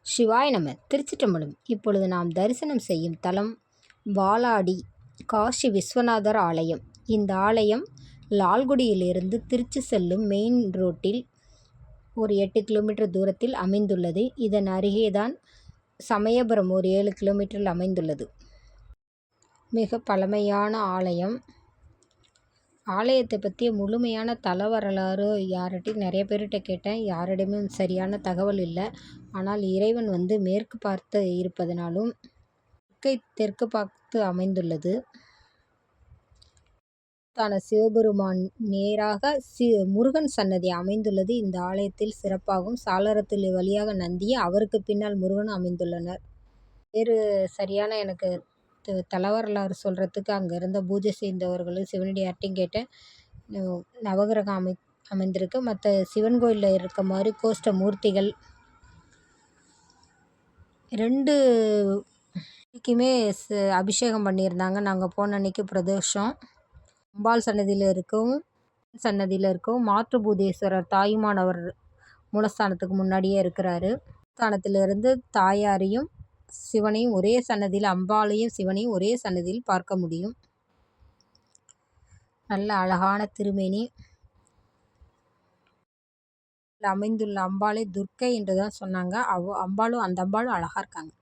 சிவாய நம. திருச்சிற்றம்பலம். இப்பொழுது நாம் தரிசனம் செய்யும் தலம் வாளாடி காசி விஸ்வநாதர் ஆலயம். இந்த ஆலயம் லால்குடியிலிருந்து திருச்சி செல்லும் மெயின் ரோட்டில் ஒரு 8 கிலோமீட்டர் தூரத்தில் அமைந்துள்ளது. இதன் அருகேதான் சமயபுரம் ஒரு 7 கிலோமீட்டரில் அமைந்துள்ளது. மிக பழமையான ஆலயம். ஆலயத்தை பற்றிய முழுமையான தல வரலாறு யார்கிட்டையும் நிறைய பேர்கிட்ட கேட்டேன். யாரிடமே சரியான தகவல் இல்லை. ஆனால் இறைவன் மேற்கு பார்த்து இருப்பதனாலும் தெற்கு பார்த்து அமைந்துள்ளது. சிவபெருமான் நேராக முருகன் சன்னதி அமைந்துள்ளது. இந்த ஆலயத்தில் சிறப்பாகும். சாளரத்தில் வழியாக நந்தி, அவருக்கு பின்னால் முருகன் அமைந்துள்ளனர். வேறு சரியான எனக்கு தலவரலாறு சொல்கிறதுக்கு அங்கே இருந்த பூஜை செய்தவர்களும் சிவனடி யார்ட்டையும் கேட்டேன். நவகிரகம் அமைந்திருக்கு. மற்ற சிவன் கோயிலில் இருக்க மாதிரி கோஷ்ட மூர்த்திகள் 2க்குமே அபிஷேகம் பண்ணியிருந்தாங்க. நாங்கள் போன அன்னைக்கு பிரதோஷம். அம்பாள் சன்னதியில் இருக்கவும் மாத்ருபூதேஸ்வரர் தாயுமானவர் மூலஸ்தானத்துக்கு முன்னாடியே இருக்கிறாரு. ஸ்தானத்திலிருந்து தாயாரையும் சிவனையும் ஒரே சன்னதியில், அம்பாளையும் சிவனையும் ஒரே சன்னதியில் பார்க்க முடியும். நல்ல அழகான திருமேனி. அமைந்துள்ள அம்பாளை துர்க்கை என்று தான் சொன்னாங்க. அந்த அம்பாளும் அழகாக இருக்காங்க.